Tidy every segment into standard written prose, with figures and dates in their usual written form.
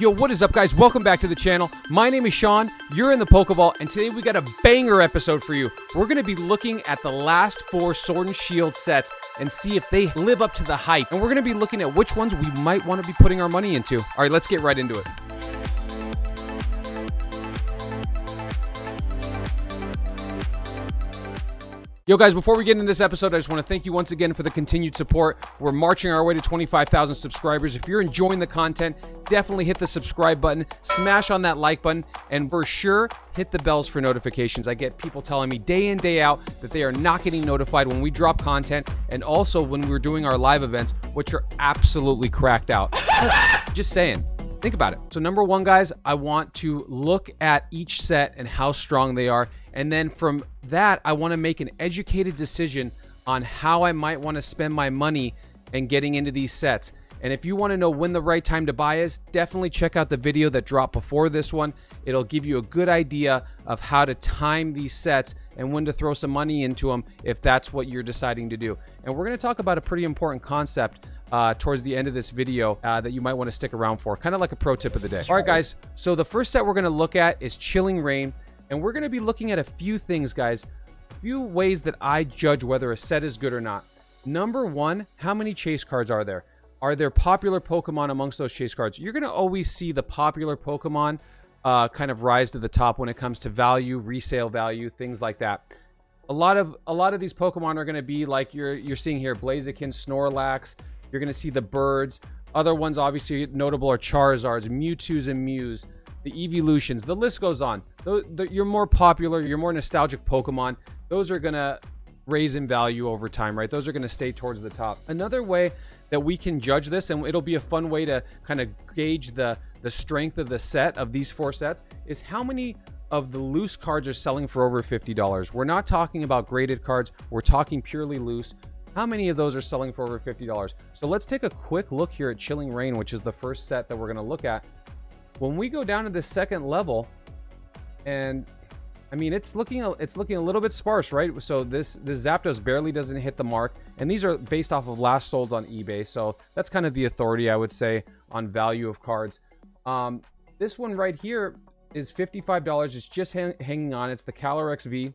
Yo, what is up, guys? Welcome back to the channel. My name is Sean, you're in the Pokeball, and today we got a banger episode for you. We're going to be looking at the last 4 Sword and Shield sets and see if they live up to the hype. And we're going to be looking at which ones we might want to be putting our money into. All right, let's get right into it. Yo guys, before we get into this episode, I just want to thank you once again for the continued support. We're marching our way to 25,000 subscribers. If you're enjoying the content, definitely hit the subscribe button, smash on that like button, and for sure, hit the bells for notifications. I get people telling me day in, day out that they are not getting notified when we drop content, and also when we're doing our live events, which are absolutely cracked out. Just saying. Think about it. So number one, guys, I want to look at each set and how strong they are. And then from that, I want to make an educated decision on how I might want to spend my money and getting into these sets. And if you want to know when the right time to buy is, definitely check out the video that dropped before this one. It'll give you a good idea of how to time these sets and when to throw some money into them if that's what you're deciding to do. And we're going to talk about a pretty important concept towards the end of this video that you might want to stick around for, kind of like a pro tip of the day. All right, guys, so the first set we're going to look at is Chilling Reign, and we're going to be looking at a few things, guys, a few ways that I judge whether a set is good or not. Number one, how many chase cards are there? Are there popular Pokemon amongst those chase cards? You're going to always see the popular Pokemon kind of rise to the top when it comes to value, resale value, things like that. A lot of these Pokemon are going to be like you're seeing here, Blaziken, Snorlax. You're going to see the birds. Other ones obviously notable are Charizards, Mewtwo's and Mews, the Evolutions. The list goes on. Your more popular, your more nostalgic Pokemon, those are going to raise in value over time, right? Those are going to stay towards the top. Another way that we can judge this, and it'll be a fun way to kind of gauge the strength of the set, of these 4 sets, is how many of the loose cards are selling for over $50. We're not talking about graded cards. We're talking purely loose. How many of those are selling for over $50? So let's take a quick look here at Chilling Reign, which is the first set that we're going to look at. When we go down to the second level, and I mean, it's looking a little bit sparse, right? So this Zapdos barely doesn't hit the mark, and these are based off of last solds on eBay. So that's kind of the authority, I would say, on value of cards. This one right here is $55. It's just hanging on. It's the Calyrex V.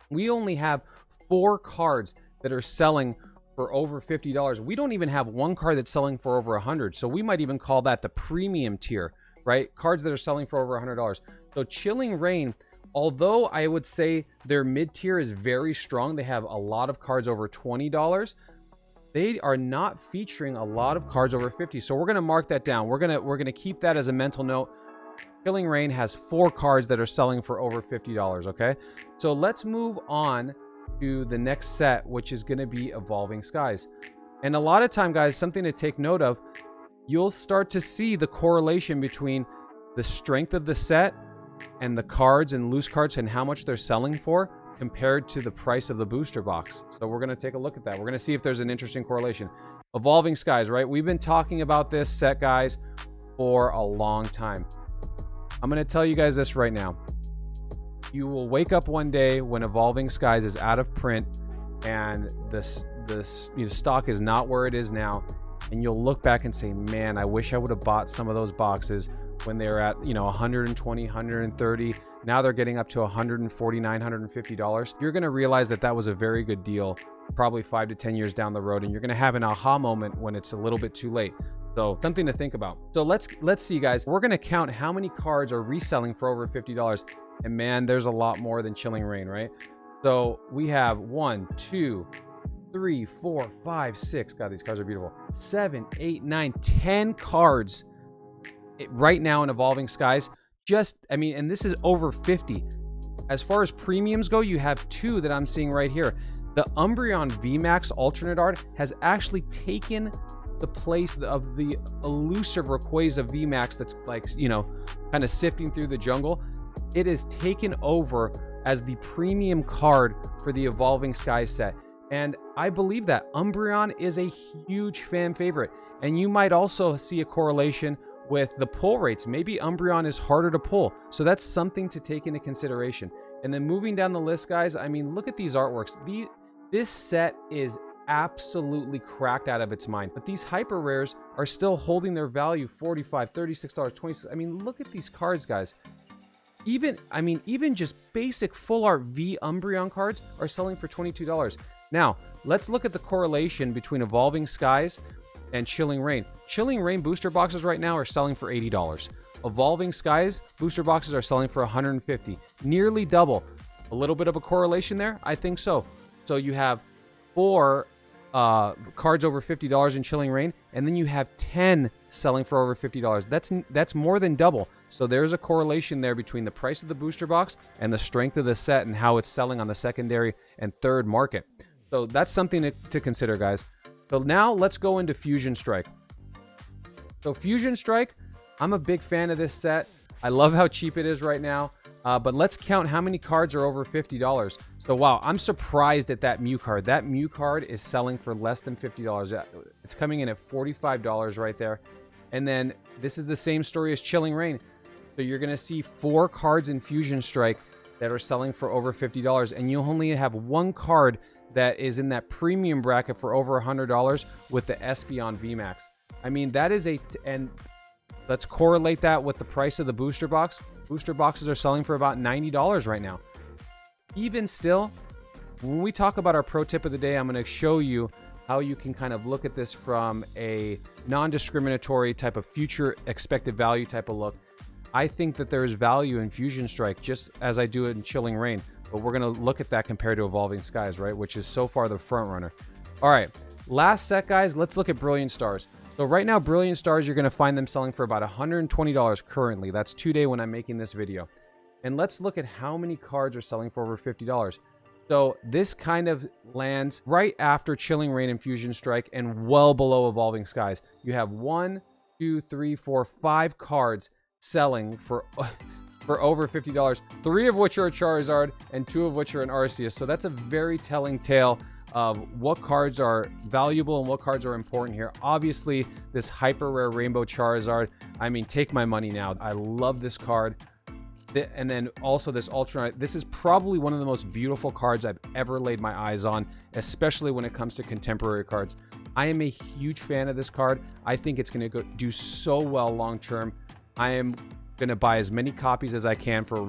We only have 4 cards that are selling for over $50. We don't even have one card that's selling for over $100. So we might even call that the premium tier, right? Cards that are selling for over $100. So Chilling Reign, although I would say their mid tier is very strong, they have a lot of cards over $20. They are not featuring a lot of cards over $50. So we're going to mark that down. We're going to keep that as a mental note. Chilling Reign has 4 cards that are selling for over $50, okay? So let's move on to the next set, which is going to be Evolving Skies. And a lot of time, guys, something to take note of, you'll start to see the correlation between the strength of the set and the cards and loose cards and how much they're selling for compared to the price of the booster box. So we're going to take a look at that. We're going to see if there's an interesting correlation. Evolving Skies, right? We've been talking about this set, guys, for a long time. I'm going to tell you guys this right now. You will wake up one day when Evolving Skies is out of print and this stock is not where it is now, and you'll look back and say, man, I wish I would have bought some of those boxes when they were at, $120, $130. Now they're getting up to $149, $150. You're going to realize that that was a very good deal, probably 5 to 10 years down the road, and you're going to have an aha moment when it's a little bit too late. So something to think about. So let's see, guys. We're going to count how many cards are reselling for over $50. And man, there's a lot more than Chilling Reign, right? So we have 1, 2, 3, 4, 5, 6. God, these cards are beautiful. 7, 8, 9, 10 cards right now in Evolving Skies. And this is over 50. As far as premiums go, you have 2 that I'm seeing right here. The Umbreon VMAX alternate art has actually taken the place of the elusive Rayquaza VMAX that's kind of sifting through the jungle. It is taken over as the premium card for the Evolving Skies set. And I believe that Umbreon is a huge fan favorite. And you might also see a correlation with the pull rates. Maybe Umbreon is harder to pull. So that's something to take into consideration. And then moving down the list, guys, I mean, look at these artworks. This set is absolutely cracked out of its mind. But these hyper rares are still holding their value, $45, $36, $26. I mean, look at these cards, guys. Even just basic full art V Umbreon cards are selling for $22. Now, let's look at the correlation between Evolving Skies and Chilling Reign. Chilling Reign booster boxes right now are selling for $80. Evolving Skies booster boxes are selling for $150. Nearly double. A little bit of a correlation there? I think so. So you have 4 cards over $50 in Chilling Reign, and then you have 10 selling for over $50. That's more than double. So there's a correlation there between the price of the booster box and the strength of the set and how it's selling on the secondary and third market. So that's something to consider, guys. So now let's go into Fusion Strike. So Fusion Strike, I'm a big fan of this set. I love how cheap it is right now. But let's count how many cards are over $50. So wow, I'm surprised at that Mew card. That Mew card is selling for less than $50. It's coming in at $45 right there. And then this is the same story as Chilling Reign. So you're going to see 4 cards in Fusion Strike that are selling for over $50. And you only have 1 card that is in that premium bracket for over $100 with the Espeon VMAX. I mean, that is and let's correlate that with the price of the booster box. Booster boxes are selling for about $90 right now. Even still, when we talk about our pro tip of the day, I'm going to show you how you can kind of look at this from a non-discriminatory type of future expected value type of look. I think that there is value in Fusion Strike, just as I do it in Chilling Reign. But we're going to look at that compared to Evolving Skies, right? Which is so far the front runner. All right, last set, guys. Let's look at Brilliant Stars. So right now, Brilliant Stars, you're going to find them selling for about $120 currently. That's today when I'm making this video. And let's look at how many cards are selling for over $50. So this kind of lands right after Chilling Reign and Fusion Strike and well below Evolving Skies. You have 1, 2, 3, 4, 5 cards selling for over $50, 3 of which are a Charizard and 2 of which are an Arceus. So that's a very telling tale of what cards are valuable and what cards are important here. Obviously, this hyper rare Rainbow Charizard, I mean, take my money now. I love this card. And then also this Ultra. This is probably one of the most beautiful cards I've ever laid my eyes on, especially when it comes to contemporary cards. I am a huge fan of this card. I think it's going to do so well long term. I am going to buy as many copies as I can for a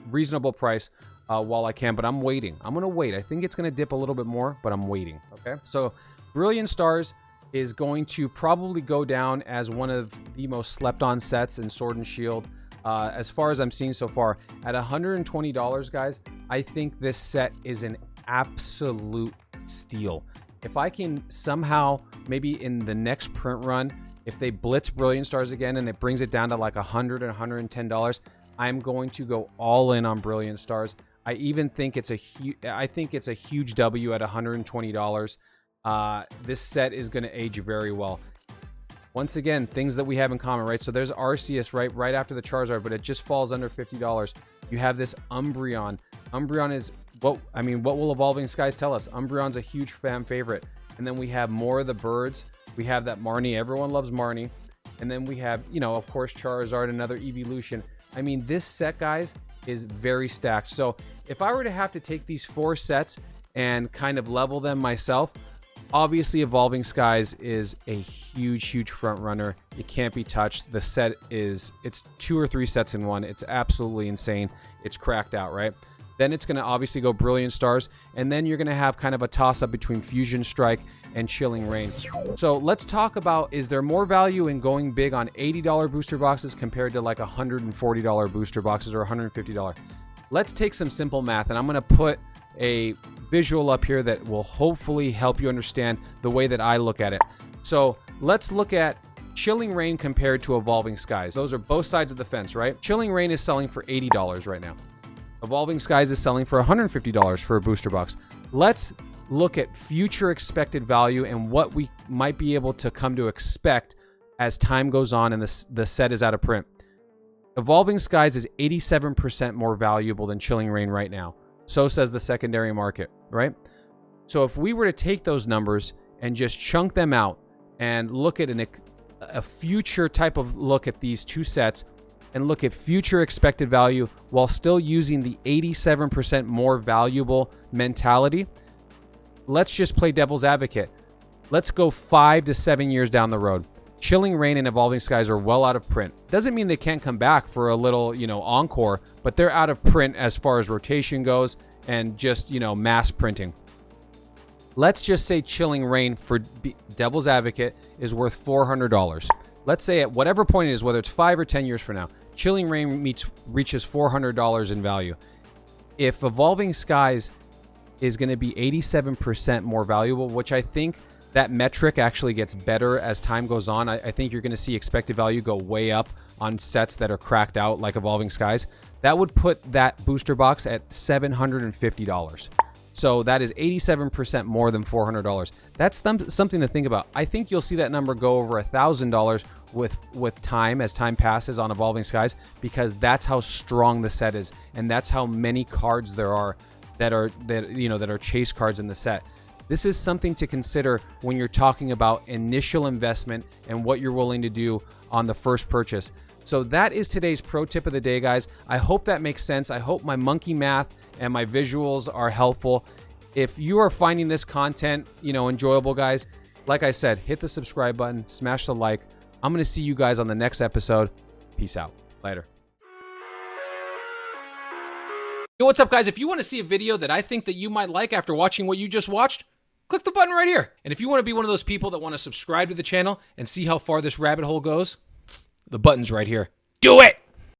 reasonable price while I can, but I'm waiting. I'm going to wait. I think it's going to dip a little bit more, but I'm waiting. Okay, so Brilliant Stars is going to probably go down as one of the most slept on sets in Sword and Shield. As far as I'm seeing so far, at $120, guys, I think this set is an absolute steal. If I can somehow, maybe in the next print run, if they blitz Brilliant Stars again and it brings it down to like $100 and $110, I'm going to go all in on Brilliant Stars. I even think it's a huge W at $120. This set is going to age very well. Once again, things that we have in common, right? So there's Arceus right after the Charizard, but it just falls under $50. You have this Umbreon. Umbreon is what will Evolving Skies tell us? Umbreon's a huge fan favorite. And then we have more of the birds. We have that Marnie. Everyone loves Marnie. And then we have, of course, Charizard, another evolution. I mean, this set, guys, is very stacked. So if I were to have to take these 4 sets and kind of level them myself, obviously Evolving Skies is a huge front runner. It can't be touched. The set it's 2 or 3 sets in one. It's absolutely insane. It's cracked out, right? Then it's going to obviously go Brilliant Stars, and then you're going to have kind of a toss-up between Fusion Strike and Chilling Reign. So let's talk about, is there more value in going big on $80 booster boxes compared to like $140 booster boxes or $150? Let's take some simple math, and I'm going to put a visual up here that will hopefully help you understand the way that I look at it. So let's look at Chilling Reign compared to Evolving Skies. Those are both sides of the fence, right? Chilling Reign is selling for $80 right now. Evolving Skies is selling for $150 for a booster box. Let's look at future expected value and what we might be able to come to expect as time goes on and the set is out of print. Evolving Skies is 87% more valuable than Chilling Reign right now. So says the secondary market, right? So if we were to take those numbers and just chunk them out and look at a future type of look at these 2 sets and look at future expected value while still using the 87% more valuable mentality, let's just play devil's advocate. Let's go 5 to 7 years down the road. Chilling Reign and Evolving Skies are well out of print. Doesn't mean they can't come back for a little, encore, but they're out of print as far as rotation goes and just, mass printing. Let's just say Chilling Reign, for devil's advocate, is worth $400. Let's say at whatever point it is, whether it's 5 or 10 years from now, Chilling Reign reaches $400 in value. If Evolving Skies is going to be 87% more valuable, which I think that metric actually gets better as time goes on. I think you're going to see expected value go way up on sets that are cracked out like Evolving Skies. That would put that booster box at $750. So that is 87% more than $400. That's something to think about. I think you'll see that number go over $1,000 with time as time passes on Evolving Skies, because that's how strong the set is, and that's how many cards there are that are chase cards in the set. This is something to consider when you're talking about initial investment and what you're willing to do on the first purchase. So that is today's pro tip of the day, guys. I hope that makes sense. I hope my monkey math and my visuals are helpful. If you are finding this content, enjoyable, guys, like I said, hit the subscribe button, smash the like. I'm going to see you guys on the next episode. Peace out. Later. Yo, what's up, guys? If you want to see a video that I think that you might like after watching what you just watched, click the button right here. And if you want to be one of those people that want to subscribe to the channel and see how far this rabbit hole goes, the button's right here. Do it!